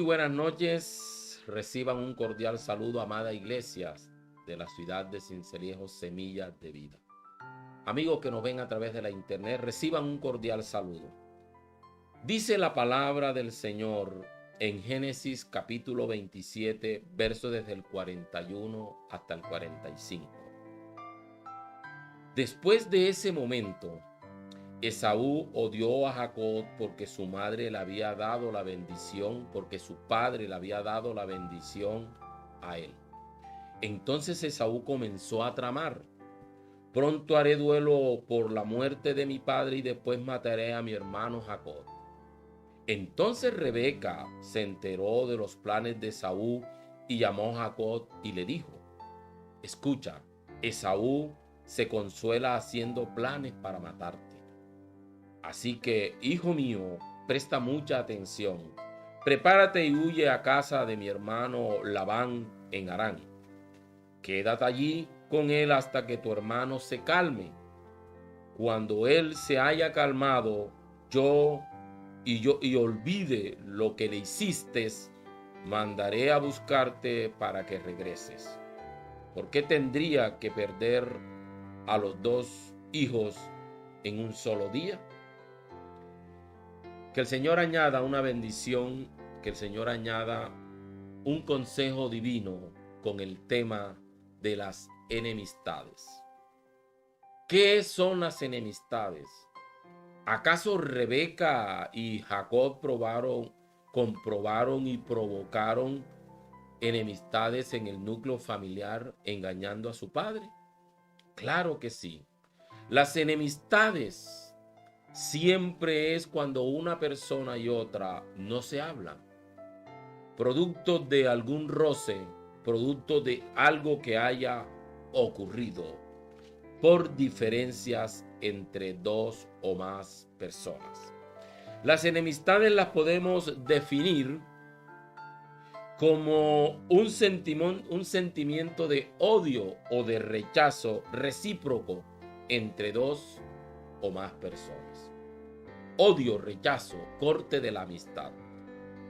Muy buenas noches. Reciban un cordial saludo, amada iglesias de la ciudad de Sincelejo, Semillas de Vida. Amigos que nos ven a través de la internet, reciban un cordial saludo. Dice la palabra del Señor en Génesis capítulo 27, verso desde el 41 hasta el 45. Después de ese momento, Esaú odió a Jacob porque su madre le había dado la bendición, porque su padre le había dado la bendición a él. Entonces Esaú comenzó a tramar: pronto haré duelo por la muerte de mi padre y después mataré a mi hermano Jacob. Entonces Rebeca se enteró de los planes de Esaú y llamó a Jacob y le dijo: escucha, Esaú se consuela haciendo planes para matarte. Así que, hijo mío, presta mucha atención. Prepárate y huye a casa de mi hermano Labán en Harán. Quédate allí con él hasta que tu hermano se calme. Cuando él se haya calmado, y olvide lo que le hiciste, mandaré a buscarte para que regreses. ¿Por qué tendría que perder a los dos hijos en un solo día? Que el Señor añada una bendición, que el Señor añada un consejo divino con el tema de las enemistades. ¿Qué son las enemistades? ¿Acaso Rebeca y Jacob comprobaron y provocaron enemistades en el núcleo familiar engañando a su padre? Claro que sí. Las enemistades siempre es cuando una persona y otra no se hablan, producto de algún roce, producto de algo que haya ocurrido por diferencias entre dos o más personas. Las enemistades las podemos definir como un sentimiento de odio o de rechazo recíproco entre dos o más personas. Odio, rechazo, corte de la amistad.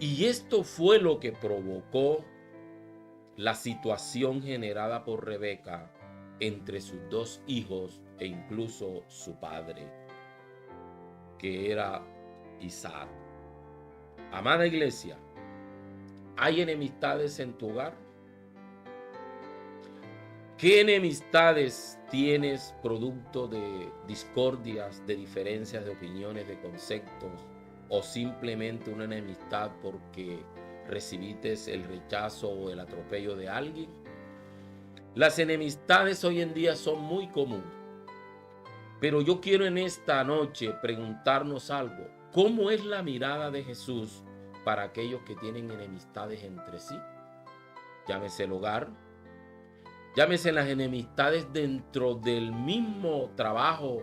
Y esto fue lo que provocó la situación generada por Rebeca entre sus dos hijos e incluso su padre, que era Isaac. Amada iglesia, ¿hay enemistades en tu hogar? ¿Qué enemistades tienes producto de discordias, de diferencias de opiniones, de conceptos, o simplemente una enemistad porque recibiste el rechazo o el atropello de alguien? Las enemistades hoy en día son muy comunes, pero yo quiero en esta noche preguntarnos algo. ¿Cómo es la mirada de Jesús para aquellos que tienen enemistades entre sí? Llámese el hogar, llámese las enemistades dentro del mismo trabajo,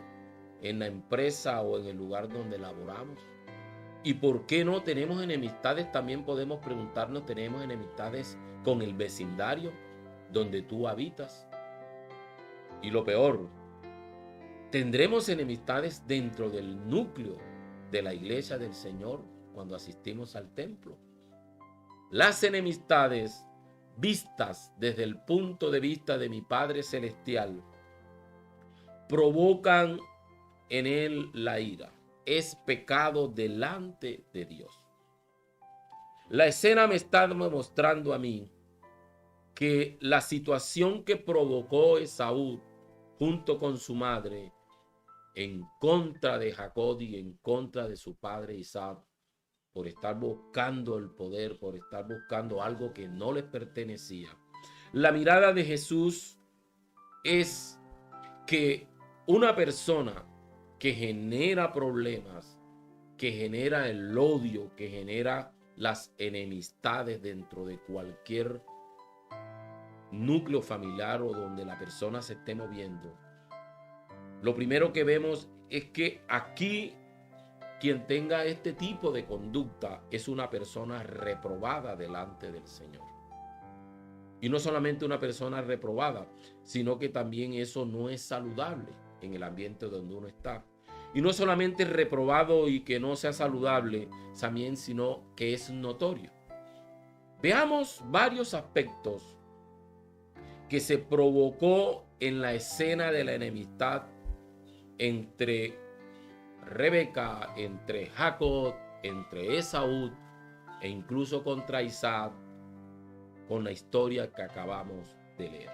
en la empresa o en el lugar donde laboramos. ¿Y por qué no tenemos enemistades? También podemos preguntarnos, ¿tenemos enemistades con el vecindario donde tú habitas? Y lo peor, ¿tendremos enemistades dentro del núcleo de la iglesia del Señor cuando asistimos al templo? Las enemistades vistas desde el punto de vista de mi Padre Celestial provocan en él la ira. Es pecado delante de Dios. La escena me está mostrando a mí que la situación que provocó Esaú junto con su madre en contra de Jacob y en contra de su padre Isaac, por estar buscando el poder, por estar buscando algo que no les pertenecía. La mirada de Jesús es que una persona que genera problemas, que genera el odio, que genera las enemistades dentro de cualquier núcleo familiar o donde la persona se esté moviendo, lo primero que vemos es que aquí quien tenga este tipo de conducta es una persona reprobada delante del Señor. Y no solamente una persona reprobada, sino que también eso no es saludable en el ambiente donde uno está. Y no solamente reprobado y que no sea saludable, también, sino que es notorio. Veamos varios aspectos que se provocó en la escena de la enemistad entre Rebeca, entre Jacob, entre Esaú e incluso contra Isaac, con la historia que acabamos de leer.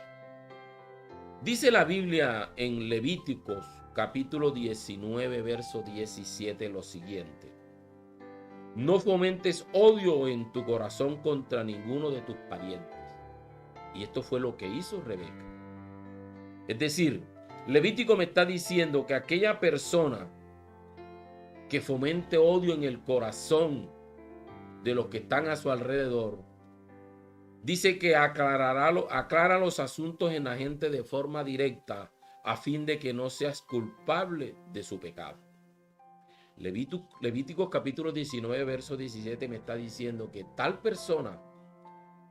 Dice la Biblia en Levíticos capítulo 19, verso 17 lo siguiente: no fomentes odio en tu corazón contra ninguno de tus parientes. Y esto fue lo que hizo Rebeca. Es decir, Levítico me está diciendo que aquella persona que fomente odio en el corazón de los que están a su alrededor, dice que aclara los asuntos en la gente de forma directa a fin de que no seas culpable de su pecado. Levíticos capítulo 19, verso 17 me está diciendo que tal persona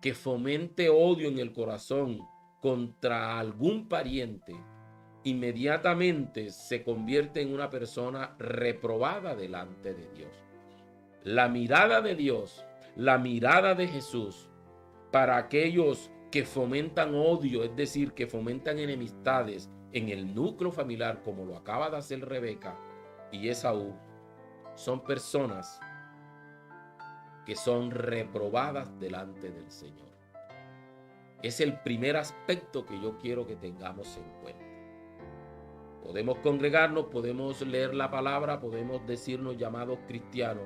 que fomente odio en el corazón contra algún pariente, inmediatamente se convierte en una persona reprobada delante de Dios. La mirada de Dios, la mirada de Jesús para aquellos que fomentan odio, es decir, que fomentan enemistades en el núcleo familiar, como lo acaba de hacer Rebeca y Esaú, son personas que son reprobadas delante del Señor. Es el primer aspecto que yo quiero que tengamos en cuenta. Podemos congregarnos, podemos leer la palabra, podemos decirnos llamados cristianos,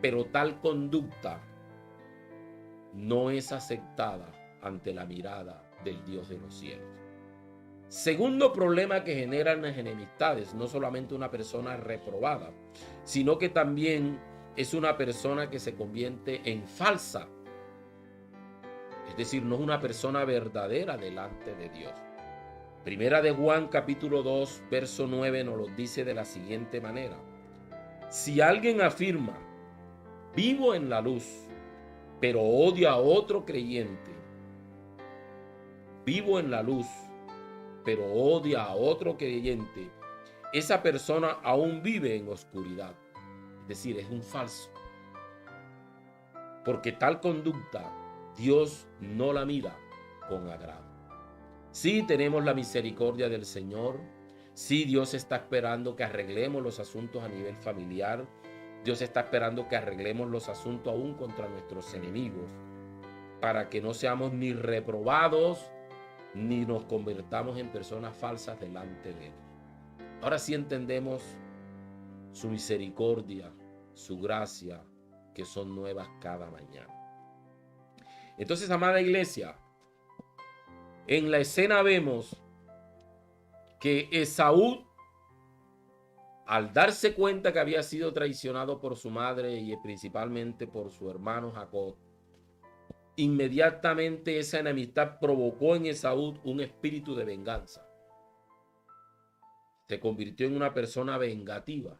pero tal conducta no es aceptada ante la mirada del Dios de los cielos. Segundo problema que generan las enemistades, no solamente una persona reprobada, sino que también es una persona que se convierte en falsa. Es decir, no es una persona verdadera delante de Dios. Primera de Juan capítulo 2, verso 9 nos lo dice de la siguiente manera: si alguien afirma, vivo en la luz, pero odia a otro creyente, vivo en la luz, pero odia a otro creyente, esa persona aún vive en oscuridad. Es decir, es un falso. Porque tal conducta Dios no la mira con agrado. Sí, tenemos la misericordia del Señor. Sí, Dios está esperando que arreglemos los asuntos a nivel familiar. Dios está esperando que arreglemos los asuntos aún contra nuestros enemigos, para que no seamos ni reprobados ni nos convertamos en personas falsas delante de Él. Ahora sí entendemos su misericordia, su gracia, que son nuevas cada mañana. Entonces, amada iglesia, en la escena vemos que Esaú, al darse cuenta que había sido traicionado por su madre y principalmente por su hermano Jacob, inmediatamente esa enemistad provocó en Esaú un espíritu de venganza. Se convirtió en una persona vengativa.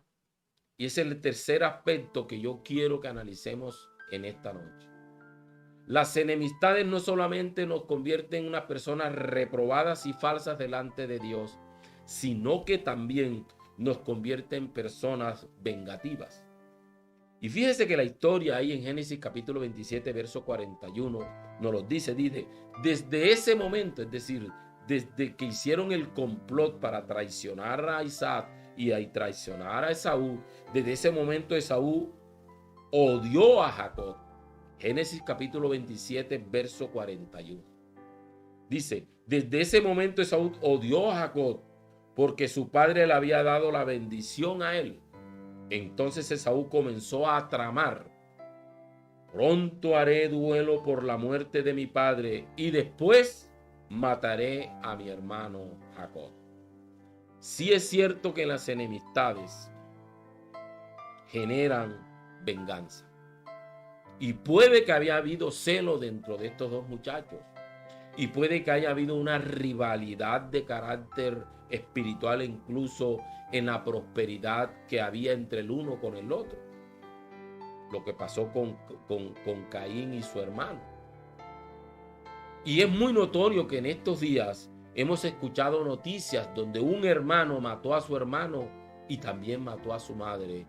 Y ese es el tercer aspecto que yo quiero que analicemos en esta noche. Las enemistades no solamente nos convierten en unas personas reprobadas y falsas delante de Dios, sino que también nos convierten en personas vengativas. Y fíjese que la historia ahí en Génesis capítulo 27, verso 41, nos lo dice, desde ese momento, es decir, desde que hicieron el complot para traicionar a Isaac y a traicionar a Esaú, desde ese momento Esaú odió a Jacob. Génesis capítulo 27, verso 41. Dice, desde ese momento Esaú odió a Jacob porque su padre le había dado la bendición a él. Entonces Esaú comenzó a tramar: pronto haré duelo por la muerte de mi padre y después mataré a mi hermano Jacob. Sí es cierto que las enemistades generan venganza. Y puede que haya habido celo dentro de estos dos muchachos. Y puede que haya habido una rivalidad de carácter espiritual, incluso en la prosperidad que había entre el uno con el otro. Lo que pasó con Caín y su hermano. Y es muy notorio que en estos días hemos escuchado noticias donde un hermano mató a su hermano y también mató a su madre,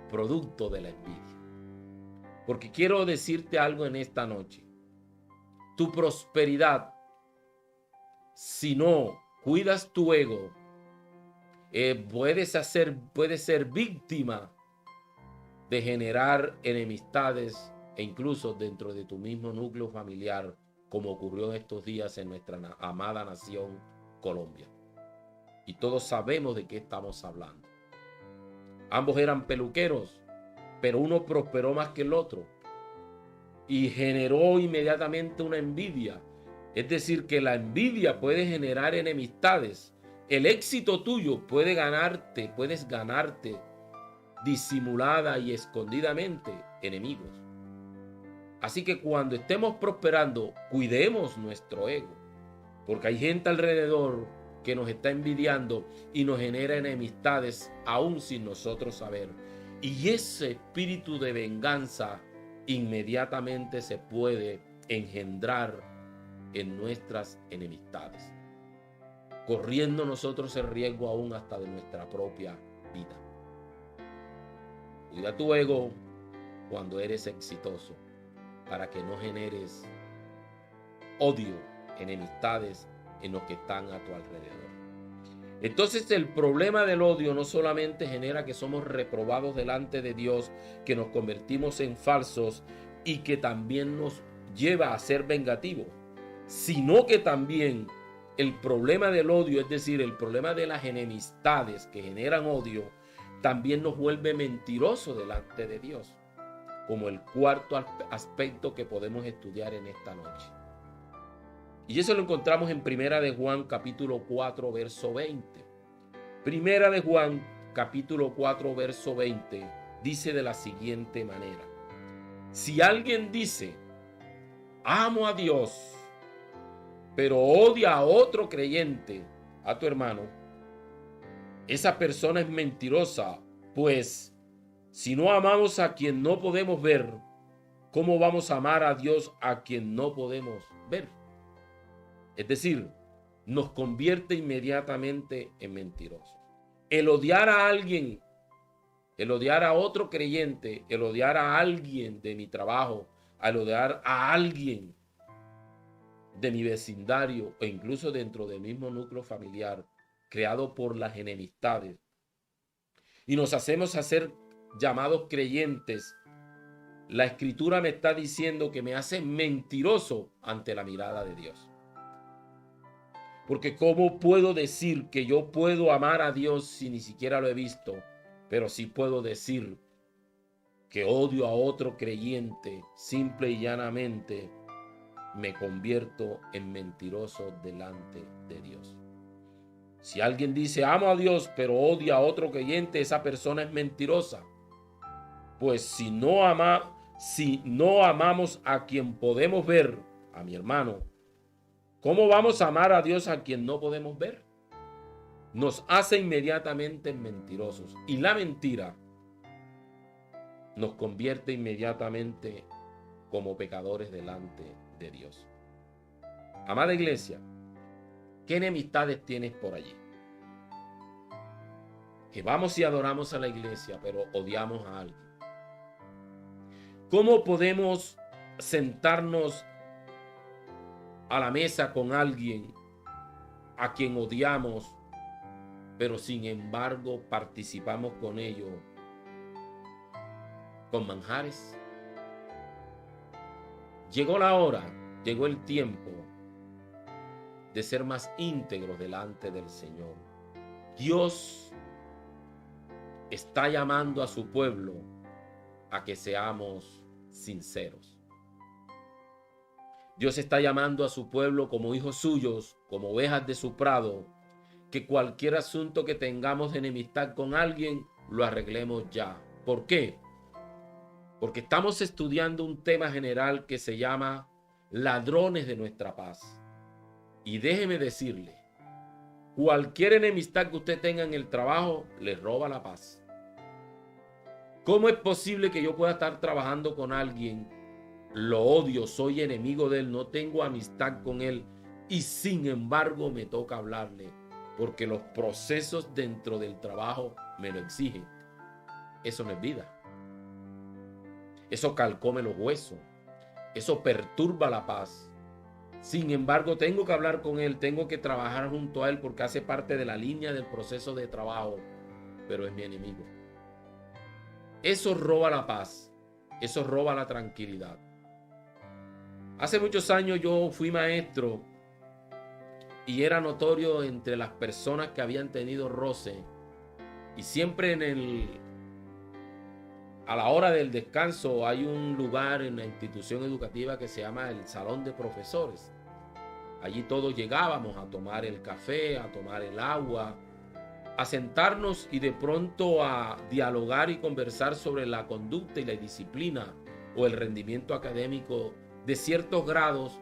producto de la envidia. Porque quiero decirte algo en esta noche. tu prosperidad, si no cuidas tu ego, puedes ser víctima de generar enemistades e incluso dentro de tu mismo núcleo familiar, como ocurrió en estos días en nuestra amada nación Colombia. Y todos sabemos de qué estamos hablando. Ambos eran peluqueros, pero uno prosperó más que el otro y generó inmediatamente una envidia. Es decir, que la envidia puede generar enemistades. El éxito tuyo puedes ganarte disimulada y escondidamente enemigos. Así que cuando estemos prosperando, cuidemos nuestro ego, porque hay gente alrededor que nos está envidiando y nos genera enemistades aún sin nosotros saber. Y ese espíritu de venganza inmediatamente se puede engendrar en nuestras enemistades, corriendo nosotros el riesgo aún hasta de nuestra propia vida. Cuida tu ego cuando eres exitoso, para que no generes odio, enemistades en los que están a tu alrededor. Entonces el problema del odio no solamente genera que somos reprobados delante de Dios, que nos convertimos en falsos y que también nos lleva a ser vengativos, sino que también el problema del odio, es decir, el problema de las enemistades que generan odio, también nos vuelve mentirosos delante de Dios, como el cuarto aspecto que podemos estudiar en esta noche. Y eso lo encontramos en Primera de Juan capítulo 4 verso 20. Primera de Juan capítulo 4 verso 20 dice de la siguiente manera: si alguien dice, amo a Dios, pero odia a otro creyente, a tu hermano, esa persona es mentirosa, pues si no amamos a quien no podemos ver, ¿cómo vamos a amar a Dios a quien no podemos ver? Es decir, nos convierte inmediatamente en mentirosos. El odiar a alguien, el odiar a otro creyente, el odiar a alguien de mi trabajo, el odiar a alguien de mi vecindario o incluso dentro del mismo núcleo familiar, creado por las enemistades, y nos hacemos hacer llamados creyentes, la Escritura me está diciendo que me hace mentiroso ante la mirada de Dios. Porque ¿cómo puedo decir que yo puedo amar a Dios si ni siquiera lo he visto? Pero sí puedo decir que odio a otro creyente, simple y llanamente me convierto en mentiroso delante de Dios. Si alguien dice amo a Dios pero odia a otro creyente, esa persona es mentirosa. Pues si no amamos a quien podemos ver, a mi hermano, ¿cómo vamos a amar a Dios a quien no podemos ver? Nos hace inmediatamente mentirosos. Y la mentira nos convierte inmediatamente como pecadores delante de Dios. Amada iglesia, ¿qué enemistades tienes por allí? Que vamos y adoramos a la iglesia, pero odiamos a alguien. ¿Cómo podemos sentarnos a la mesa con alguien a quien odiamos, pero sin embargo participamos con ellos con manjares? Llegó la hora, llegó el tiempo de ser más íntegros delante del Señor. Dios está llamando a su pueblo a que seamos sinceros. Dios está llamando a su pueblo como hijos suyos, como ovejas de su prado, que cualquier asunto que tengamos de enemistad con alguien, lo arreglemos ya. ¿Por qué? Porque estamos estudiando un tema general que se llama ladrones de nuestra paz. Y déjeme decirle, cualquier enemistad que usted tenga en el trabajo, le roba la paz. ¿Cómo es posible que yo pueda estar trabajando con alguien, lo odio, soy enemigo de él, no tengo amistad con él y sin embargo me toca hablarle? Porque los procesos dentro del trabajo me lo exigen. Eso no es vida. Eso calcome los huesos. Eso perturba la paz. Sin embargo, tengo que hablar con él, tengo que trabajar junto a él porque hace parte de la línea del proceso de trabajo, pero es mi enemigo. Eso roba la paz, eso roba la tranquilidad. Hace muchos años yo fui maestro y era notorio entre las personas que habían tenido roce, y siempre a la hora del descanso hay un lugar en la institución educativa que se llama el salón de profesores. Allí todos llegábamos a tomar el café, a tomar el agua, a sentarnos y de pronto a dialogar y conversar sobre la conducta y la disciplina o el rendimiento académico de ciertos grados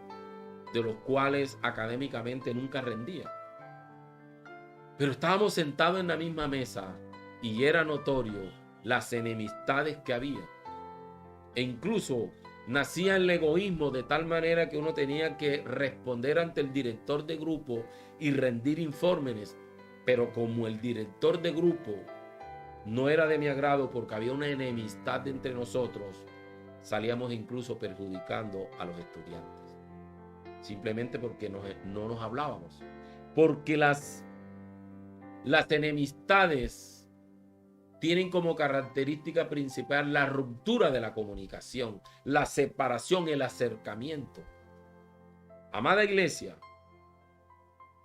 de los cuales académicamente nunca rendía. Pero estábamos sentados en la misma mesa y era notorio las enemistades que había. E incluso nacía el egoísmo de tal manera que uno tenía que responder ante el director de grupo y rendir informes. Pero como el director de grupo no era de mi agrado porque había una enemistad entre nosotros, salíamos incluso perjudicando a los estudiantes. Simplemente porque no nos hablábamos. Porque las enemistades tienen como característica principal la ruptura de la comunicación, la separación, el acercamiento. Amada iglesia,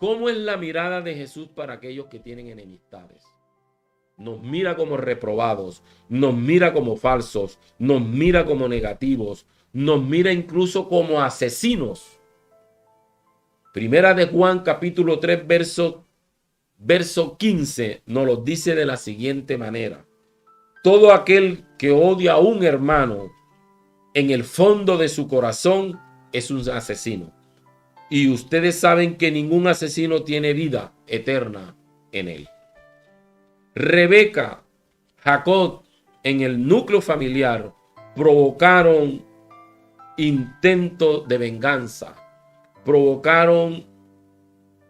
¿cómo es la mirada de Jesús para aquellos que tienen enemistades? Nos mira como reprobados, nos mira como falsos, nos mira como negativos, nos mira incluso como asesinos. Primera de Juan, capítulo 3, verso 15, nos lo dice de la siguiente manera: todo aquel que odia a un hermano en el fondo de su corazón es un asesino. Y ustedes saben que ningún asesino tiene vida eterna en él. Rebeca, Jacob, en el núcleo familiar provocaron intentos de venganza, provocaron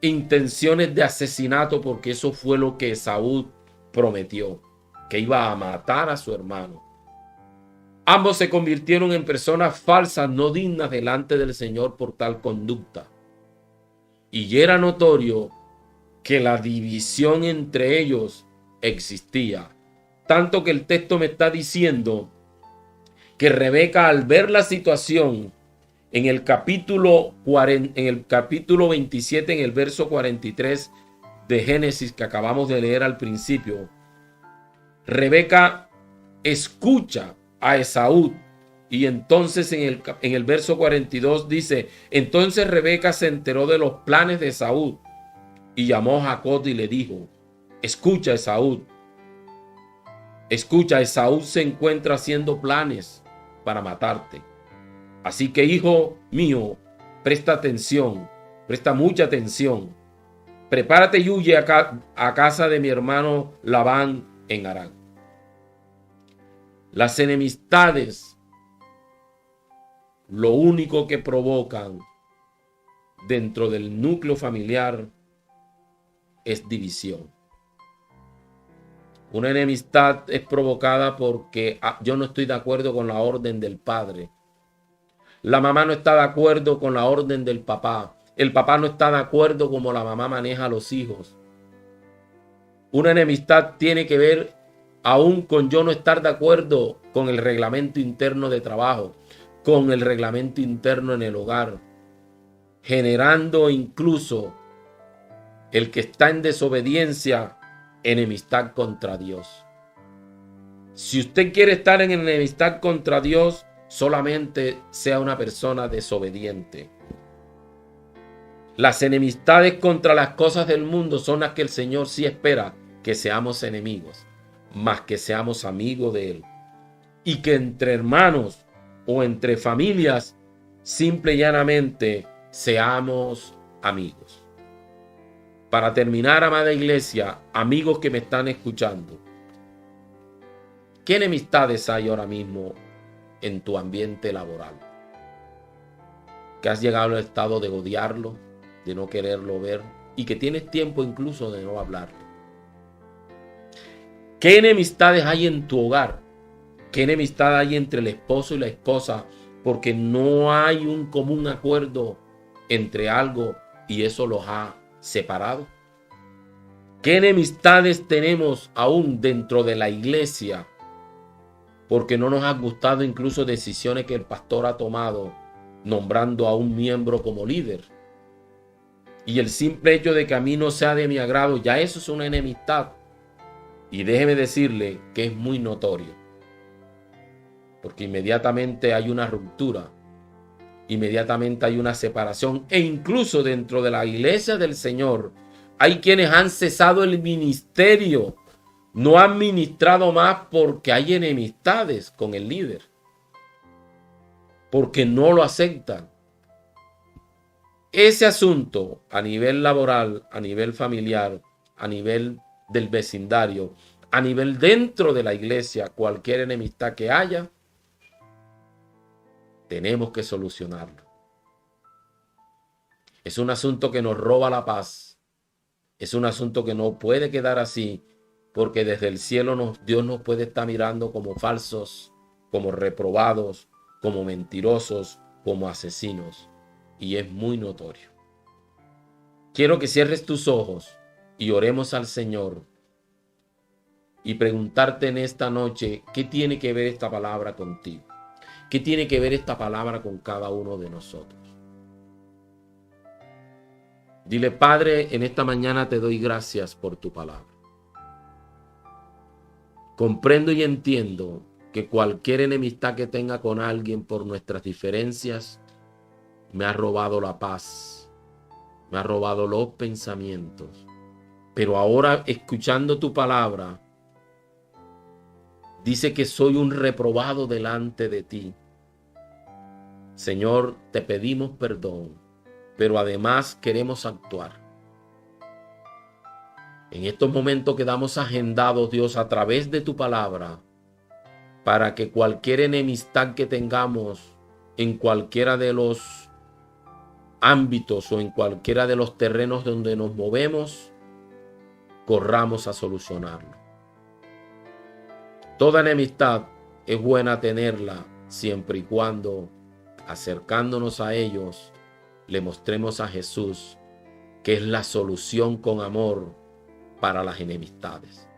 intenciones de asesinato, porque eso fue lo que Esaú prometió, que iba a matar a su hermano. Ambos se convirtieron en personas falsas, no dignas delante del Señor por tal conducta. Y era notorio que la división entre ellos existía. Tanto que el texto me está diciendo que Rebeca, al ver la situación, en el capítulo 27, en el verso 43 de Génesis que acabamos de leer al principio, Rebeca escucha a Esaú, y entonces en el verso 42 dice: entonces Rebeca se enteró de los planes de Esaú y llamó a Jacob y le dijo: escucha, Esaú, Esaú se encuentra haciendo planes para matarte. Así que, hijo mío, presta atención, presta mucha atención. Prepárate y huye a casa de mi hermano Labán en Harán. Las enemistades, lo único que provocan dentro del núcleo familiar es división. Una enemistad es provocada porque yo no estoy de acuerdo con la orden del padre. La mamá no está de acuerdo con la orden del papá. El papá no está de acuerdo como la mamá maneja a los hijos. Una enemistad tiene que ver aún con yo no estar de acuerdo con el reglamento interno de trabajo, con el reglamento interno en el hogar, generando incluso el que está en desobediencia, enemistad contra Dios. Si usted quiere estar en enemistad contra Dios, solamente sea una persona desobediente. Las enemistades contra las cosas del mundo son las que el Señor sí espera que seamos enemigos, más que seamos amigos de Él. Y que entre hermanos o entre familias, simple y llanamente, seamos amigos. Para terminar, amada iglesia, amigos que me están escuchando, ¿qué enemistades hay ahora mismo en tu ambiente laboral? Que has llegado al estado de odiarlo, de no quererlo ver, y que tienes tiempo incluso de no hablarlo. ¿Qué enemistades hay en tu hogar? ¿Qué enemistad hay entre el esposo y la esposa? Porque no hay un común acuerdo entre algo y eso los ha separado? ¿Qué enemistades tenemos aún dentro de la iglesia? Porque no nos han gustado incluso decisiones que el pastor ha tomado nombrando a un miembro como líder. Y el simple hecho de que a mí no sea de mi agrado, ya eso es una enemistad. Y déjeme decirle que es muy notorio. Porque inmediatamente hay una ruptura. Inmediatamente hay una separación. E incluso dentro de la iglesia del Señor hay quienes han cesado el ministerio. No han ministrado más porque hay enemistades con el líder. Porque no lo aceptan. Ese asunto a nivel laboral, a nivel familiar, a nivel del vecindario, a nivel dentro de la iglesia, cualquier enemistad que haya, tenemos que solucionarlo. Es un asunto que nos roba la paz. Es un asunto que no puede quedar así, porque desde el cielo Dios nos puede estar mirando como falsos, como reprobados, como mentirosos, como asesinos. Y es muy notorio. Quiero que cierres tus ojos y oremos al Señor y preguntarte en esta noche, ¿qué tiene que ver esta palabra contigo? ¿Qué tiene que ver esta palabra con cada uno de nosotros? Dile, Padre, en esta mañana te doy gracias por tu palabra. Comprendo y entiendo que cualquier enemistad que tenga con alguien por nuestras diferencias me ha robado la paz, me ha robado los pensamientos. Pero ahora, escuchando tu palabra, dice que soy un reprobado delante de ti. Señor, te pedimos perdón, pero además queremos actuar. En estos momentos quedamos agendados, Dios, a través de tu palabra, para que cualquier enemistad que tengamos en cualquiera de los ámbitos o en cualquiera de los terrenos donde nos movemos, corramos a solucionarlo. Toda enemistad es buena tenerla siempre y cuando, acercándonos a ellos, le mostremos a Jesús que es la solución con amor para las enemistades.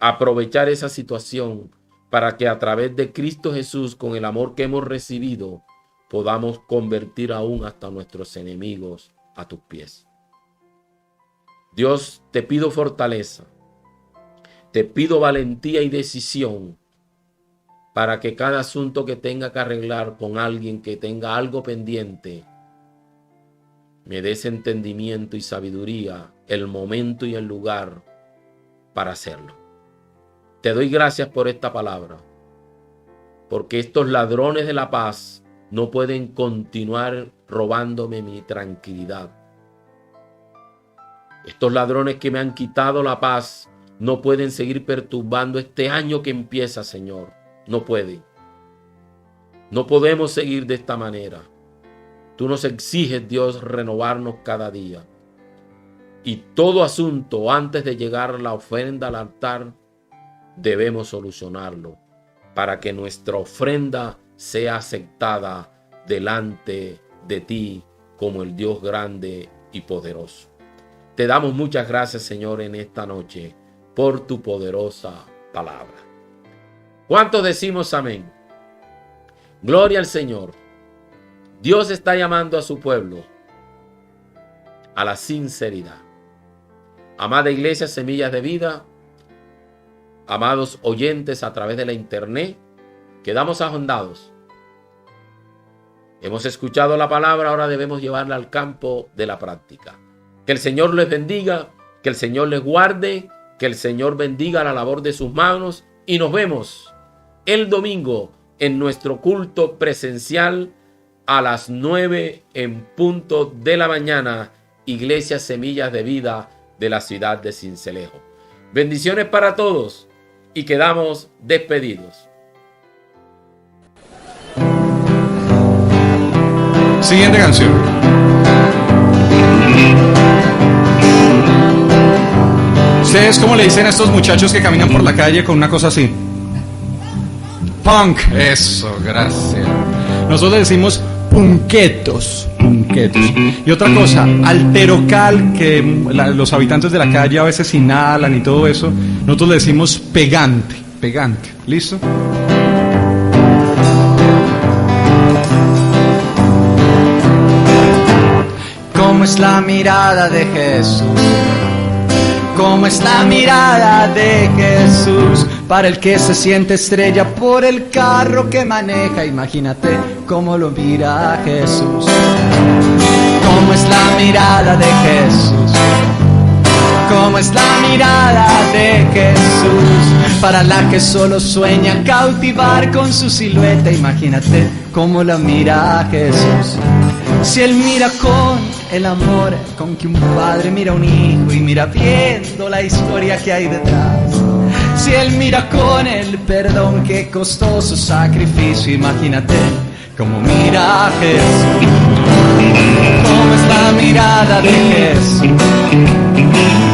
Aprovechar esa situación para que a través de Cristo Jesús, con el amor que hemos recibido, podamos convertir aún hasta nuestros enemigos a tus pies. Dios, te pido fortaleza, te pido valentía y decisión para que cada asunto que tenga que arreglar con alguien que tenga algo pendiente, me des entendimiento y sabiduría, el momento y el lugar para hacerlo. Te doy gracias por esta palabra, porque estos ladrones de la paz no pueden continuar robándome mi tranquilidad. Estos ladrones que me han quitado la paz no pueden seguir perturbando este año que empieza, Señor. No pueden. No podemos seguir de esta manera. Tú nos exiges, Dios, renovarnos cada día. Y todo asunto, antes de llegar a la ofrenda al altar, debemos solucionarlo para que nuestra ofrenda sea aceptada delante de ti como el Dios grande y poderoso. Te damos muchas gracias, Señor, en esta noche por tu poderosa palabra. ¿Cuántos decimos amén? Gloria al Señor. Dios está llamando a su pueblo a la sinceridad. Amada Iglesia Semillas de Vida, amados oyentes a través de la internet, quedamos agendados. Hemos escuchado la palabra, ahora debemos llevarla al campo de la práctica. Que el Señor les bendiga, que el Señor les guarde, que el Señor bendiga la labor de sus manos y nos vemos el domingo en nuestro culto presencial a las 9 en punto de la mañana, Iglesia Semillas de Vida de la ciudad de Sincelejo. Bendiciones para todos y quedamos despedidos. Siguiente canción. ¿Ustedes cómo le dicen a estos muchachos que caminan por la calle con una cosa así? Punk. Eso, gracias. Nosotros le decimos punquetos. Y otra cosa, alterocal, que los habitantes de la calle a veces inhalan y todo eso, nosotros le decimos pegante. ¿Listo? ¿Cómo es la mirada de Jesús? ¿Cómo es la mirada de Jesús? Para el que se siente estrella por el carro que maneja, imagínate cómo lo mira Jesús. ¿Cómo es la mirada de Jesús? ¿Cómo es la mirada de Jesús? Para la que solo sueña cautivar con su silueta, imagínate cómo la mira Jesús. Si Él mira con el amor con que un padre mira a un hijo y mira viendo la historia que hay detrás. Si Él mira con el perdón que costó su sacrificio, imagínate cómo mira a Jesús. ¿Cómo es la mirada de Jesús?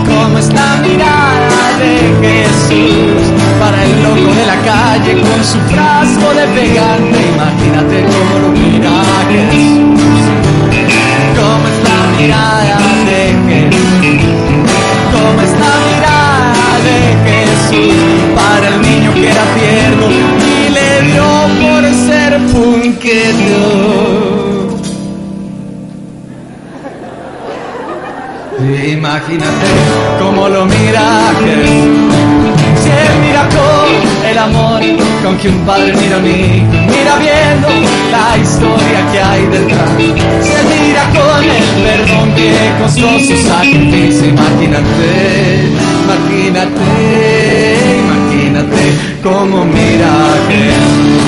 ¿Cómo es la mirada de Jesús? Para el loco de la calle con su frasco de pegante, imagínate cómo lo mira Jesús. ¿Cómo es la mirada de Jesús? ¿Cómo es la mirada de Jesús? Para el niño que era tierno y le dio por ser punqueto. Imagínate cómo lo mira Jesús. Si Él mira con el amor con que un padre mira a un hijo, mira viendo la historia que hay detrás. Si Él mira con el perdón que costó su sacrificio, imagínate cómo mira Jesús.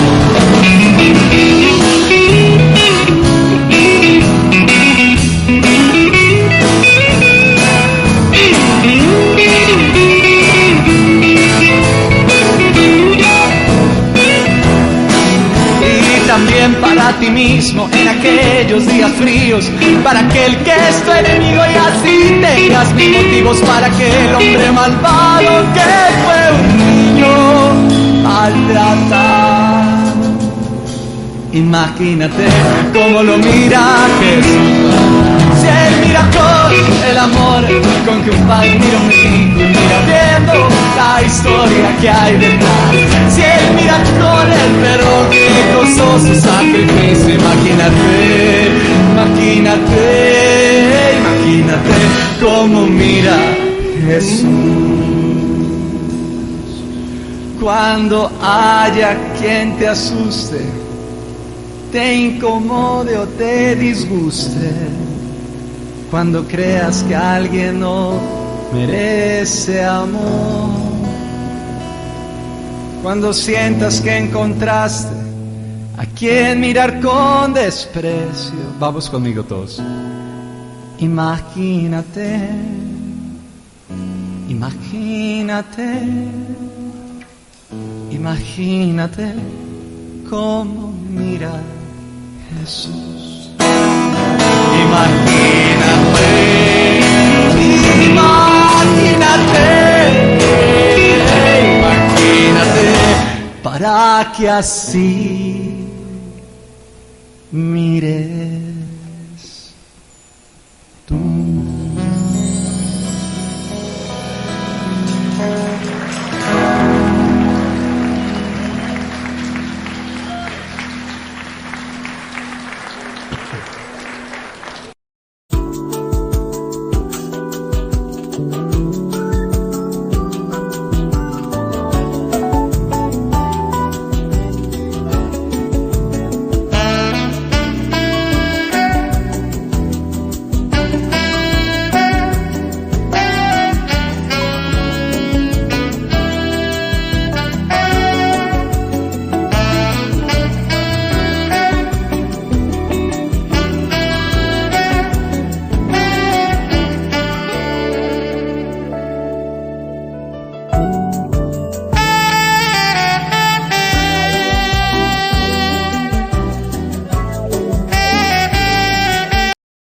También para ti mismo en aquellos días fríos, para aquel que es tu enemigo y así tengas mil motivos para que el hombre malvado que fue un niño maltratado. Imagínate cómo lo mira Jesús. Si Él mira con el amor con que un padre mira a un hijo y mira viendo la historia que hay detrás. Si Él mira con el perdón que costó su sacrificio, imagínate cómo mira Jesús. Cuando haya quien te asuste, te incomode o te disguste, cuando creas que alguien no merece amor, cuando sientas que encontraste a quien mirar con desprecio, vamos conmigo todos. Imagínate cómo mira Jesús. Imagínate para que así mire